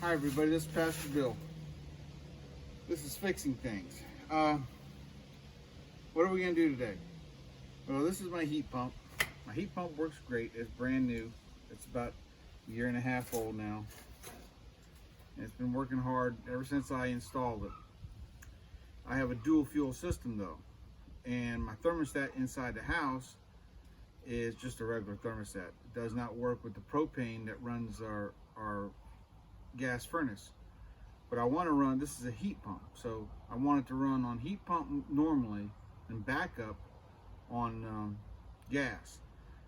Hi everybody, this is Pastor Bill. This is Fixing Things. What are we going to do today? Well, this is my heat pump. My heat pump works great. It's brand new. It's about a year and a half old now. And it's been working hard ever since I installed it. I have a dual fuel system though. And my thermostat inside the house is just a regular thermostat. It does not work with the propane that runs our gas furnace. But I want to run, this is a heat pump, so I want it to run on heat pump normally and backup on gas.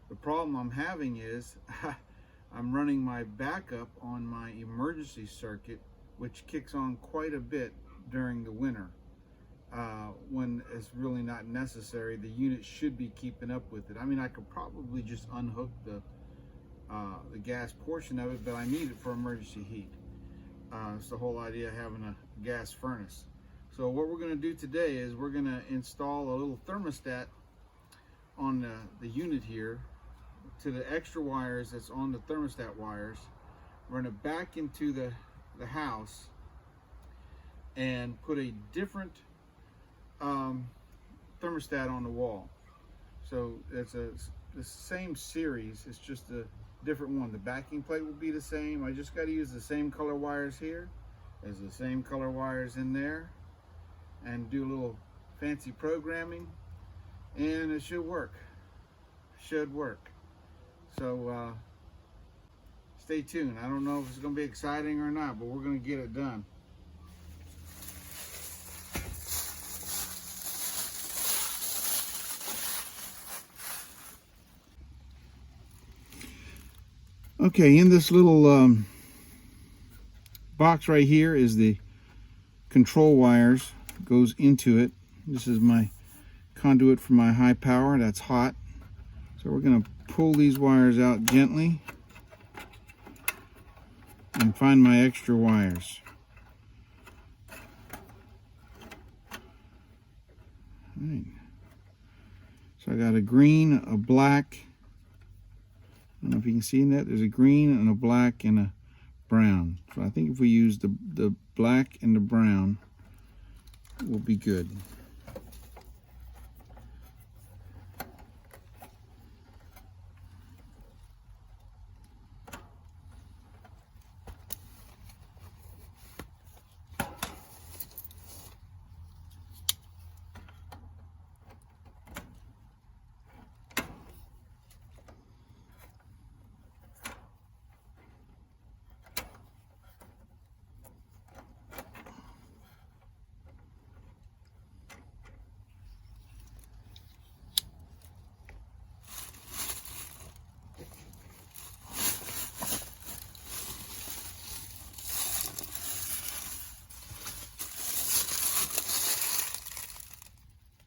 The problem I'm having is I'm running my backup on my emergency circuit, which kicks on quite a bit during the winter when it's really not necessary. The unit should be keeping up with it. I mean, I could probably just unhook the gas portion of it, but I need it for emergency heat. It's the whole idea of having a gas furnace. So what we're going to do today is we're going to install a little thermostat on the unit here to the extra wires that's on the thermostat wires. Run it back into the house and put a different thermostat on the wall. So it's the same series, it's just a different one. The backing plate will be the same. I just got to use the same color wires here as the same color wires in there and do a little fancy programming, and it should work. So stay tuned. I don't know if it's going to be exciting or not, but we're going to get it done. Okay, in this little box right here is the control wires. Goes into it. This is my conduit for my high power. That's hot. So we're going to pull these wires out gently and find my extra wires. All right. So I got a green, a black. I don't know if you can see that. There's a green and a black and a brown. So I think if we use the black and the brown, we'll be good.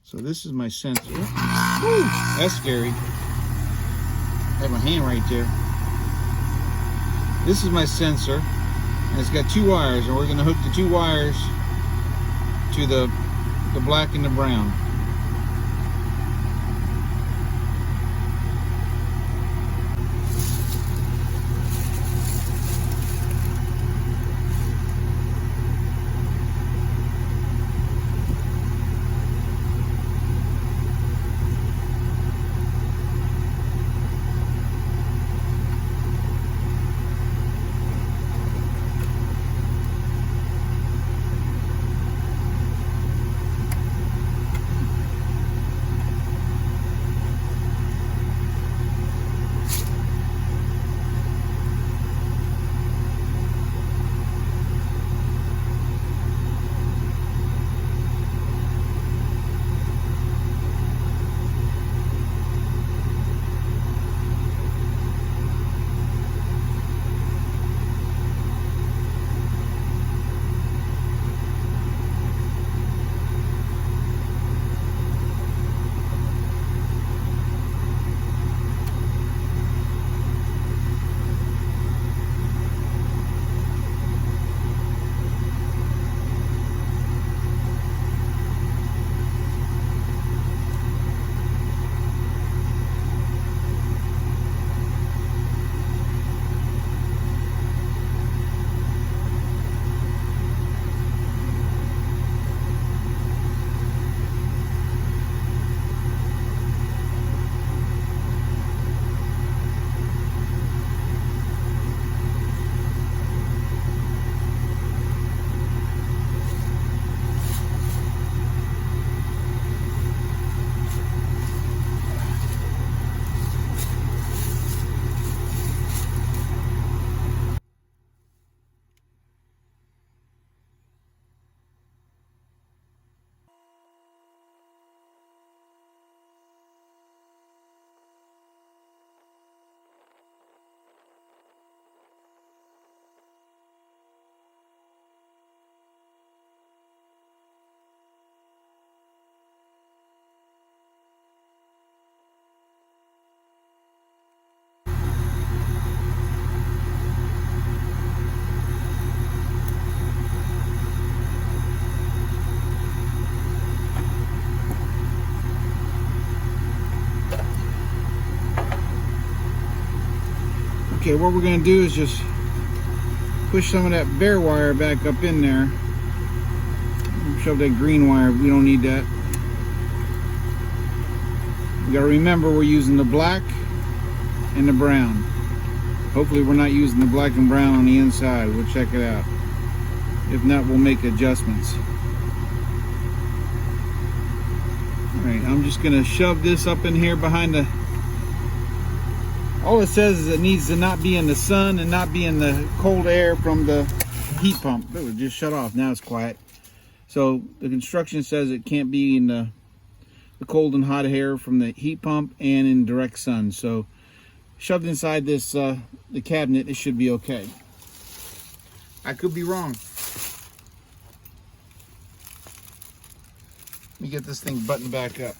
So this is my sensor. Woo, that's scary. I have my hand right there. This is my sensor, and it's got two wires, and we're going to hook the two wires to the black and the brown. Okay, what we're going to do is just push some of that bare wire back up in there. Shove that green wire, we don't need that. You gotta remember we're using the black and the brown. Hopefully we're not using the black and brown on the inside. We'll check it out. If not, we'll make adjustments. Alright, I'm just gonna shove this up in here behind the... All it says is it needs to not be in the sun and not be in the cold air from the heat pump. It was just shut off, now it's quiet. So the instruction says it can't be in the cold and hot air from the heat pump and in direct sun. So shoved inside this the cabinet, it should be okay. I could be wrong. Let me get this thing buttoned back up.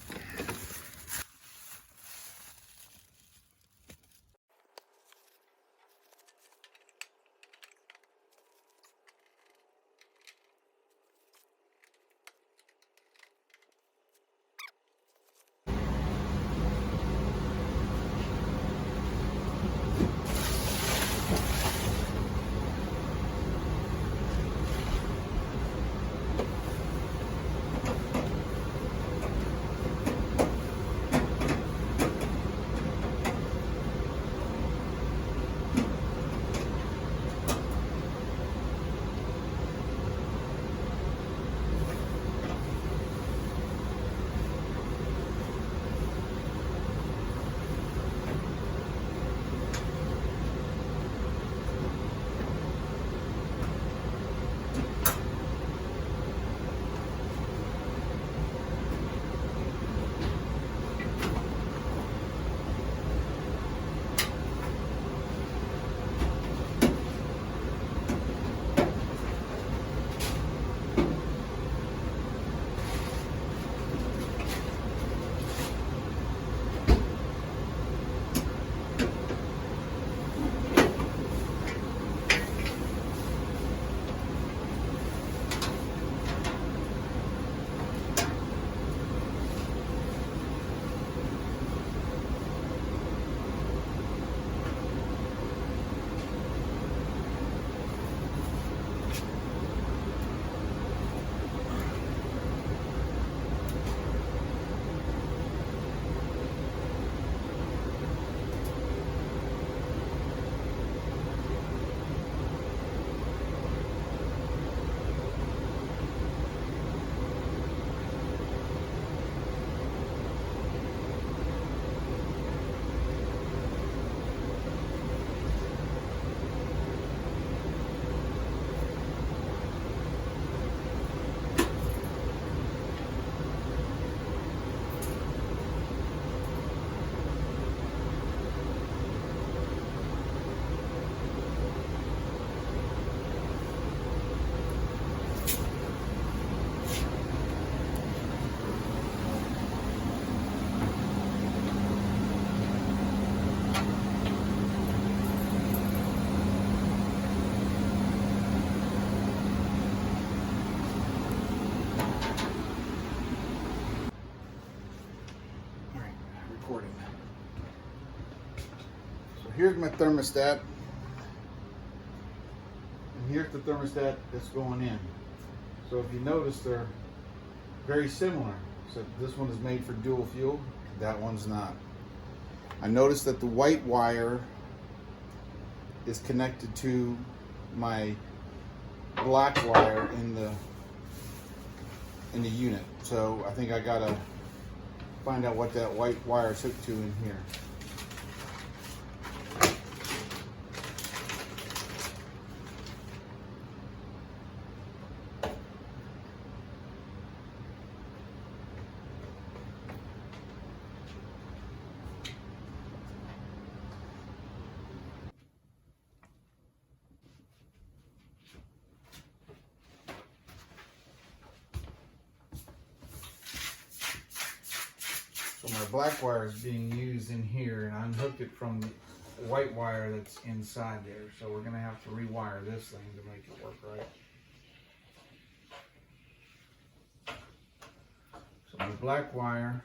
Recording. So here's my thermostat, and here's the thermostat that's going in. So if you notice, they're very similar. So this one is made for dual fuel, that one's not. I noticed that the white wire is connected to my black wire in the unit. So I think I gotta find out what that white wire is hooked to in here. So my black wire is being used in here, and I unhooked it from the white wire that's inside there. So we're gonna have to rewire this thing to make it work right. So my black wire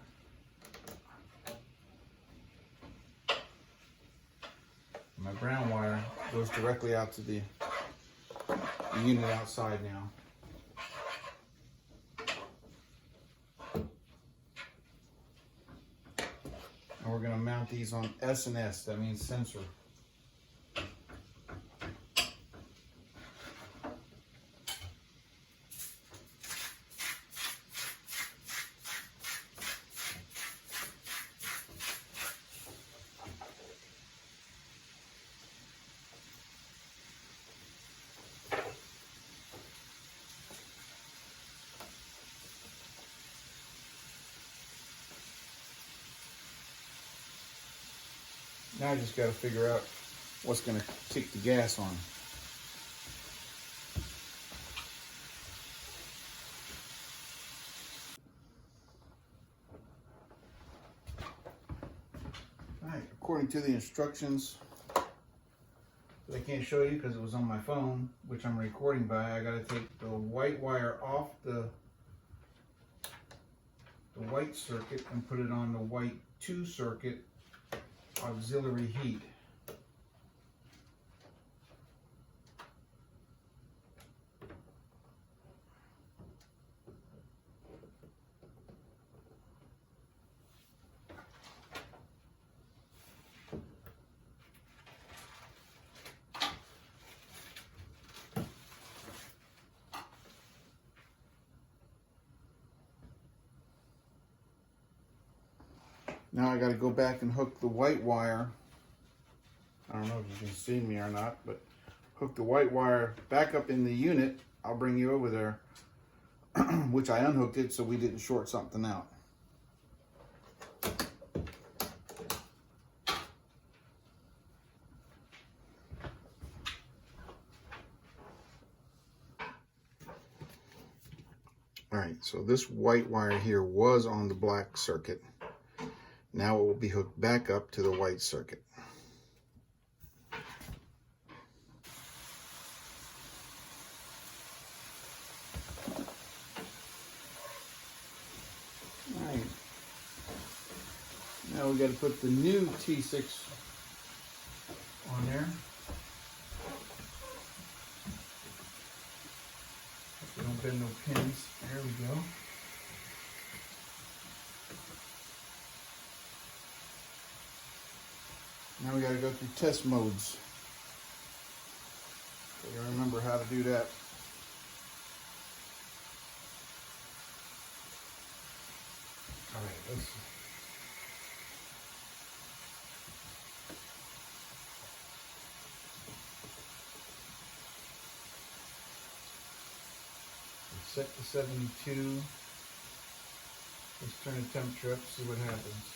My brown wire goes directly out to the unit outside now. And we're going to mount these on S&S, that means sensor. Now I just got to figure out what's going to kick the gas on. Alright, according to the instructions that I can't show you because it was on my phone, which I'm recording by, I got to take the white wire off the white circuit and put it on the white 2 circuit auxiliary heat. Now I got to go back and hook the white wire. I don't know if you can see me or not, but hook the white wire back up in the unit. I'll bring you over there, which I unhooked it so we didn't short something out. All right, so this white wire here was on the black circuit. Now it will be hooked back up to the white circuit. All right. Now we got to put the new T6 on there. So don't bend no pins. There we go. Now we got to go through test modes. So you gotta remember how to do that. All right, let's see. Set to 72. Let's turn the temperature up, see what happens.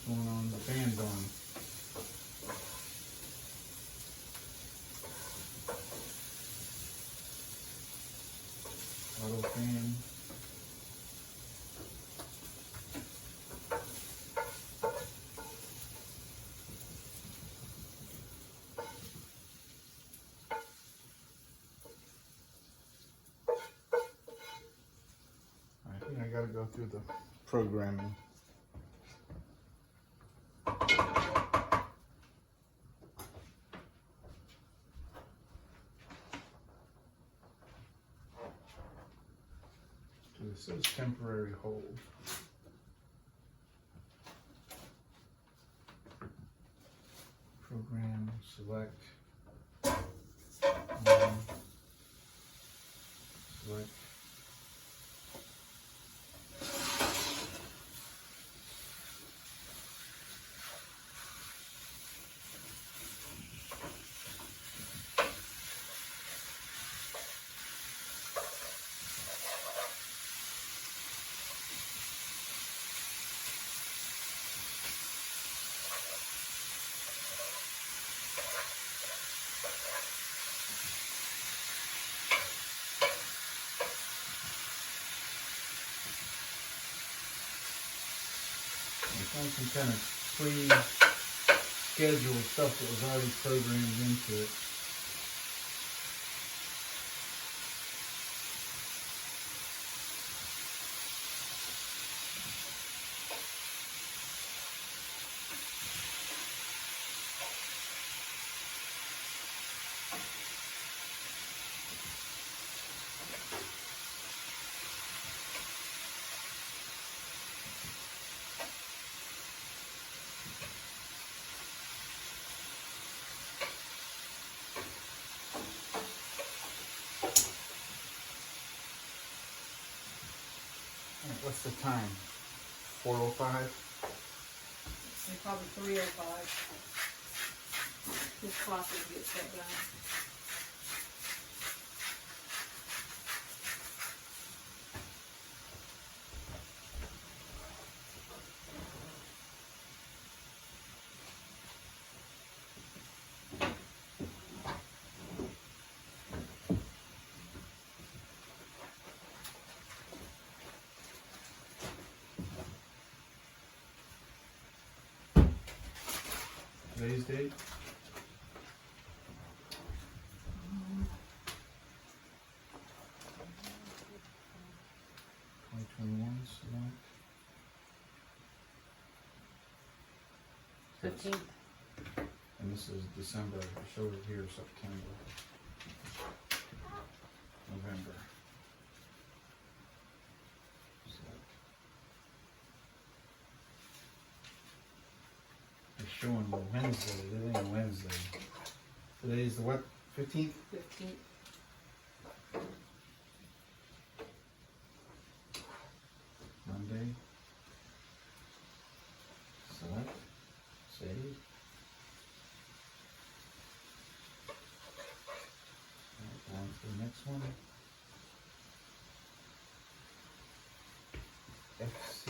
going on. The fan's on. Auto fan. I think I gotta go through the programming. This says temporary hold. Program, select. Select. Found some kind of pre-scheduled stuff that was already programmed into it. What's the time? 4:05? Say probably 3:05. This clock will get set down. Today's date? Select. 15th. And this is December. I showed it here, September. November. Select. It's showing Wednesday. It ain't Wednesday. Today's the what? 15th? 15th. Monday. Select. Save. Alright, on to the next one. FC.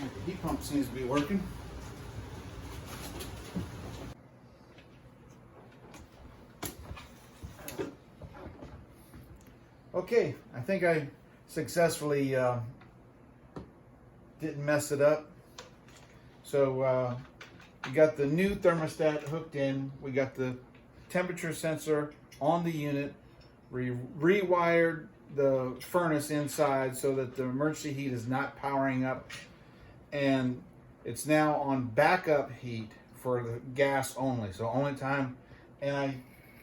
The heat pump seems to be working. Okay, I think I successfully didn't mess it up. So we got the new thermostat hooked in. We got the temperature sensor on the unit, rewired the furnace inside so that the emergency heat is not powering up, and it's now on backup heat for the gas only. So only time, and I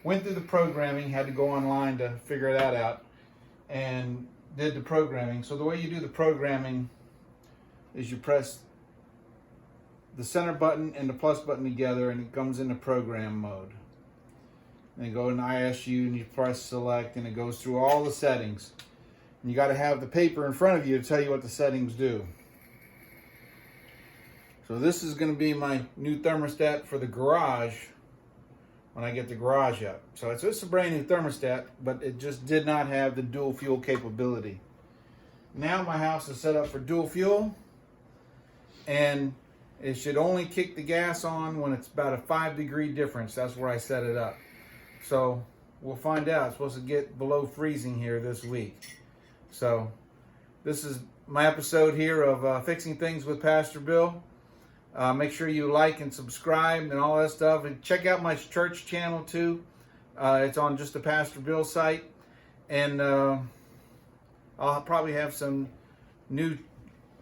went through the programming, had to go online to figure that out, and did the programming. So the way you do the programming is you press the center button and the plus button together, and it comes into program mode. And you go in ISU and you press select, and it goes through all the settings. And you got to have the paper in front of you to tell you what the settings do. So this is going to be my new thermostat for the garage when I get the garage up. So it's just a brand new thermostat, but it just did not have the dual fuel capability. Now my house is set up for dual fuel, and it should only kick the gas on when it's about a 5-degree difference. That's where I set it up. So we'll find out. It's supposed to get below freezing here this week. So this is my episode here of Fixing Things with Pastor Bill. Make sure you like and subscribe and all that stuff. And check out my church channel too. It's on just the Pastor Bill site. And I'll probably have some new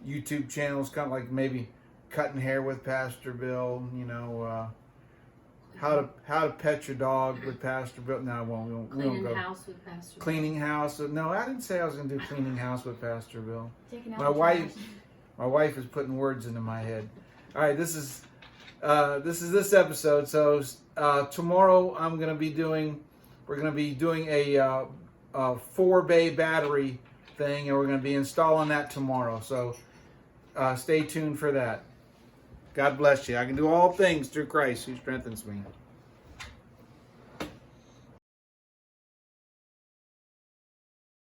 YouTube channels, kind of like maybe Cutting Hair with Pastor Bill, you know, how to pet your dog with Pastor Bill. No, we won't Cleaning go. house with Pastor Bill. Cleaning house. No, I didn't say I was going to do cleaning house with Pastor Bill. Taking out My the wife, trash. my wife is putting words into my head. All right, this is this episode. So tomorrow we're going to be doing a 4-bay battery thing, and we're going to be installing that tomorrow. So stay tuned for that. God bless you. I can do all things through Christ who strengthens me.